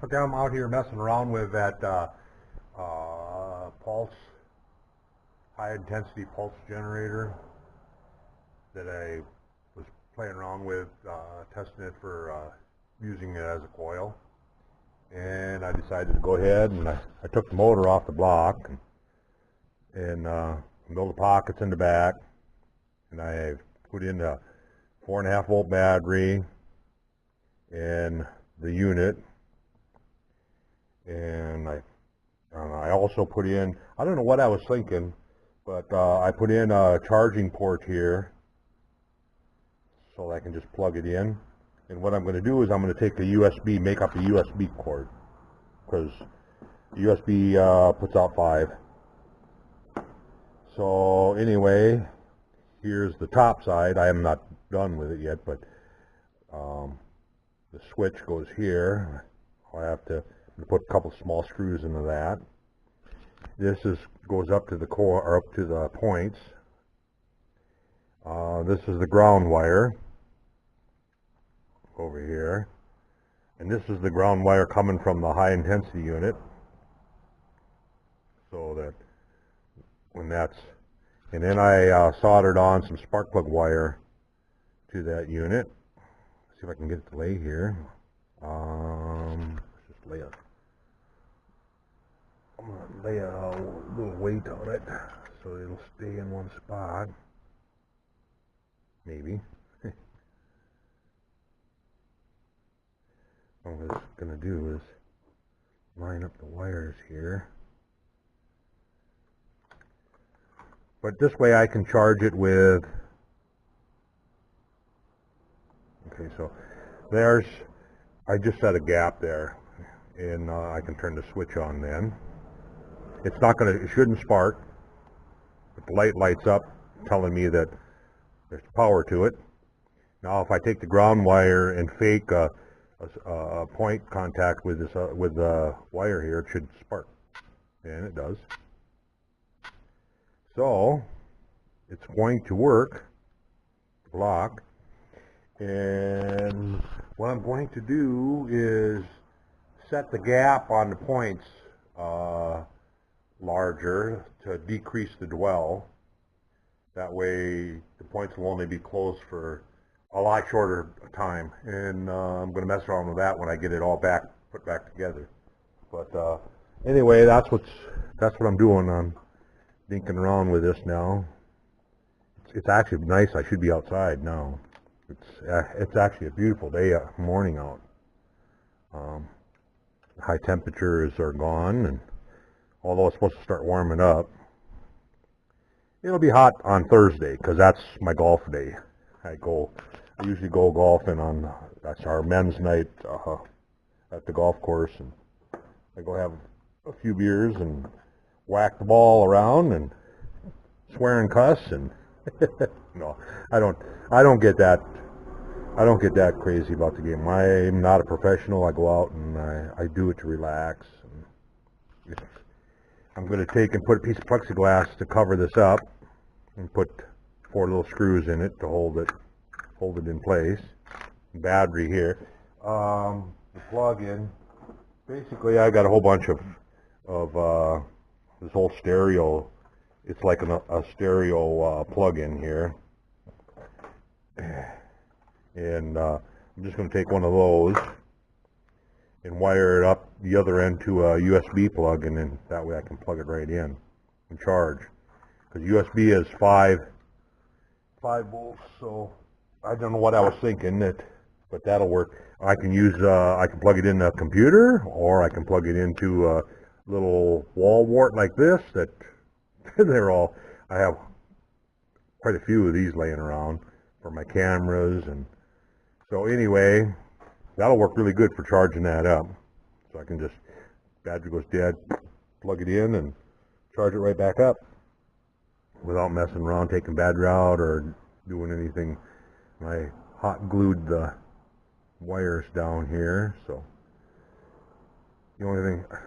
Okay, I'm out here messing around with that pulse, high intensity pulse generator that I was playing around with, testing it for using it as a coil. And I decided to go ahead and I took the motor off the block and built the pockets in the back, and I put in a 4.5 volt battery in the unit. And I also put in, I don't know what I was thinking, but I put in a charging port here so I can just plug it in. And what I'm going to do is I'm going to take the USB, make up a USB cord, because USB puts out 5. So anyway, here's the top side. I am not done with it yet, but the switch goes here. I have to put a couple small screws into that. This goes up to the core, or up to the points. This is the ground wire over here, and this is the ground wire coming from the high intensity unit, so that when that's, and then I soldered on some spark plug wire to that unit. Let's see if I can get it to lay here. Let's just lay it. I'm going to lay a little weight on it so it'll stay in one spot. Maybe. What I was going to do is line up the wires here. But this way I can charge it with, okay, so there's, I just set a gap there, and I can turn the switch on then. It's not going to, it shouldn't spark, but the light lights up telling me that there's power to it. Now if I take the ground wire and fake a point contact with this with the wire here, it should spark, and it does. So it's going to work, block, and what I'm going to do is set the gap on the points larger to decrease the dwell. That way the points will only be closed for a lot shorter time, and I'm going to mess around with that when I get it all put back together. But anyway, that's what I'm doing. I'm dinking around with this now. It's actually nice. I should be outside now. It's actually a beautiful day, morning out. High temperatures are gone, and although it's supposed to start warming up, it'll be hot on Thursday because that's my golf day. I usually go golfing on, that's our men's night at the golf course, and I go have a few beers and whack the ball around and swear and cuss, and no, I don't get that crazy about the game. I'm not a professional. I go out and I do it to relax. And I'm going to take and put a piece of plexiglass to cover this up, and put 4 little screws in it to hold it in place. Battery here. The plug-in. Basically, I got a whole bunch of this whole stereo. It's like a stereo plug-in here, and I'm just going to take one of those and wire it up the other end to a USB plug, and then that way I can plug it right in and charge. Because USB is 5 volts, so I don't know what I was thinking, but that'll work. I can plug it in a computer, or I can plug it into a little wall wart like this. That I have quite a few of these laying around for my cameras, and so anyway, that'll work really good for charging that up. So I can just, battery goes dead, plug it in and charge it right back up without messing around, taking battery out or doing anything. I hot glued the wires down here, so the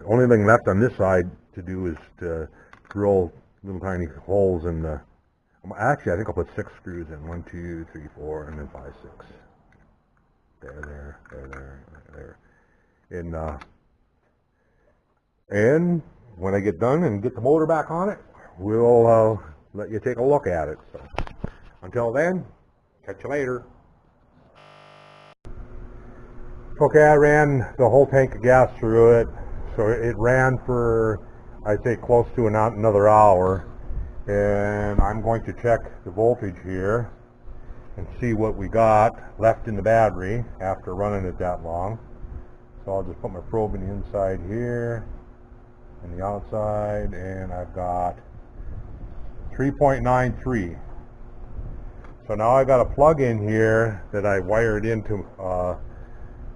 only thing left on this side to do is to drill little tiny holes in the, actually I think I'll put 6 screws in, 1, 2, 3, 4, and then 5, 6. There, and And when I get done and get the motor back on it, we'll let you take a look at it. So until then, catch you later. Okay, I ran the whole tank of gas through it, so it ran for, I'd say, close to another hour. And I'm going to check the voltage here and see what we got left in the battery after running it that long. So I'll just put my probe in the inside here and the outside, and I've got 3.93. So now I got a plug in here that I wired into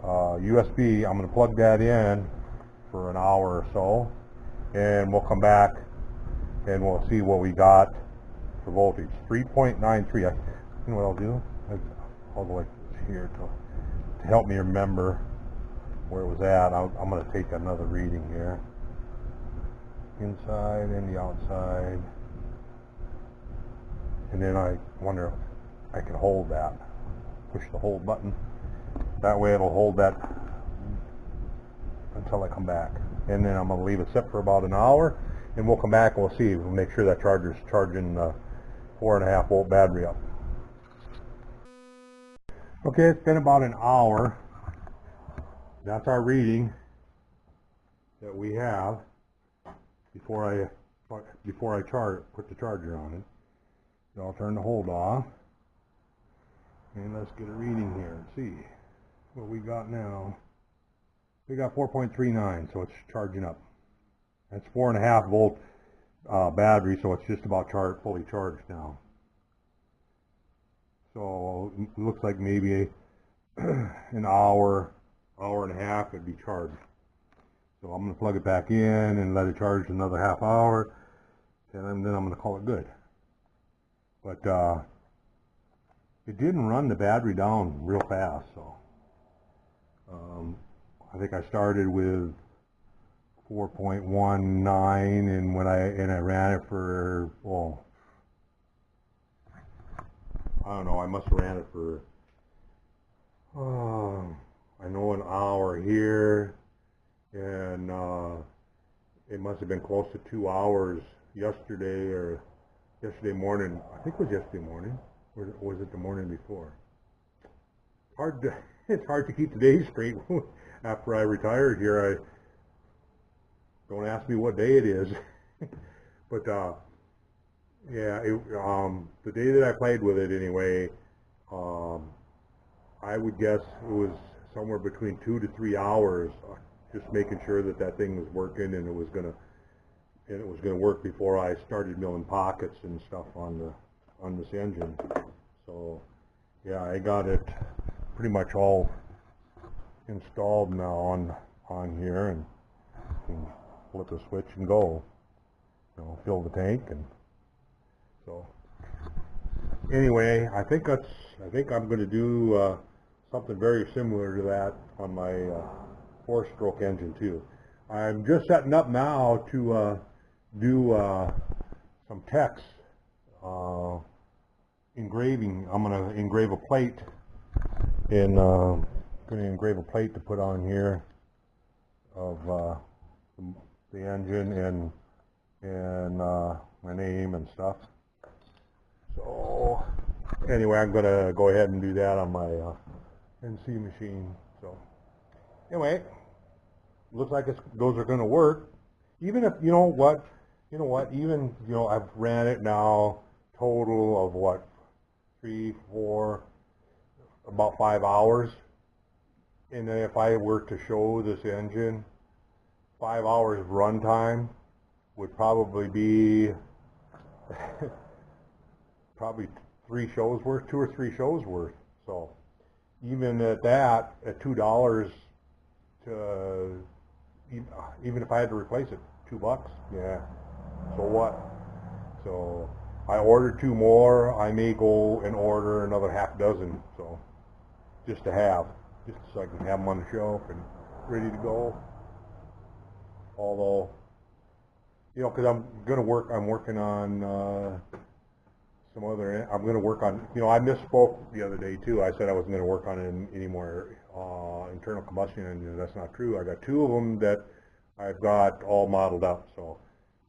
USB. I'm going to plug that in for an hour or so, and we'll come back and we'll see what we got for voltage. 3.93. You know what I'll do? I'll go like here to help me remember where it was at. I'm going to take another reading here. Inside and the outside. And then I wonder if I can hold that. Push the hold button. That way it'll hold that until I come back. And then I'm going to leave it set for about an hour, and we'll come back and we'll see. We'll make sure that charger's charging 4.5 volt battery up. Okay, it's been about an hour. That's our reading that we have before I put the charger on it. So I'll turn the hold off, and let's get a reading here and see what we got now. We got 4.39, so it's charging up. That's 4.5 volt battery, so it's just about fully charged now. So it looks like maybe an hour and a half it'd be charged. So I'm going to plug it back in and let it charge another half hour, and then I'm going to call it good. But it didn't run the battery down real fast, so I think I started with 4.19, and I ran it for, well, I don't know, I must have ran it for I know an hour here, and it must have been close to 2 hours yesterday morning. I think it was yesterday morning, or was it the morning before? It's hard to keep the days straight. After I retired here, don't ask me what day it is. But yeah, the day that I played with it anyway, I would guess it was somewhere between 2 to 3 hours, just making sure that that thing was working and it was gonna work before I started milling pockets and stuff on this engine. So yeah, I got it pretty much all installed now on here, and can flip the switch and go, fill the tank. And so anyway, I think I'm going to do something very similar to that on my 4-stroke engine too. I'm just setting up now to do some text engraving. I'm going to engrave a plate, and going to engrave a plate to put on here of the engine and my name and stuff. So anyway, I'm going to go ahead and do that on my NC machine. So anyway, looks like those are going to work. Even if, even, I've ran it now total of what, 3, 4, about 5 hours. And then if I were to show this engine, 5 hours runtime would probably be probably 3 shows worth, 2 or 3 shows worth. So even at that, at $2, even if I had to replace it, $2, yeah, so what? So I ordered 2 more. I may go and order another half dozen, so just so I can have them on the shelf and ready to go. Although, because I'm working on some other, I'm going to work on, I misspoke the other day too. I said I wasn't going to work on any more internal combustion engines. That's not true. I got 2 of them that I've got all modeled up, so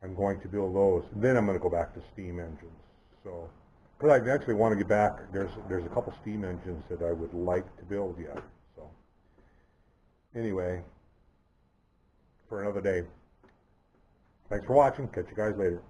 I'm going to build those. Then I'm going to go back to steam engines. So, but I actually want to get back. There's a couple steam engines that I would like to build yet. So, anyway, for another day. Thanks for watching. Catch you guys later.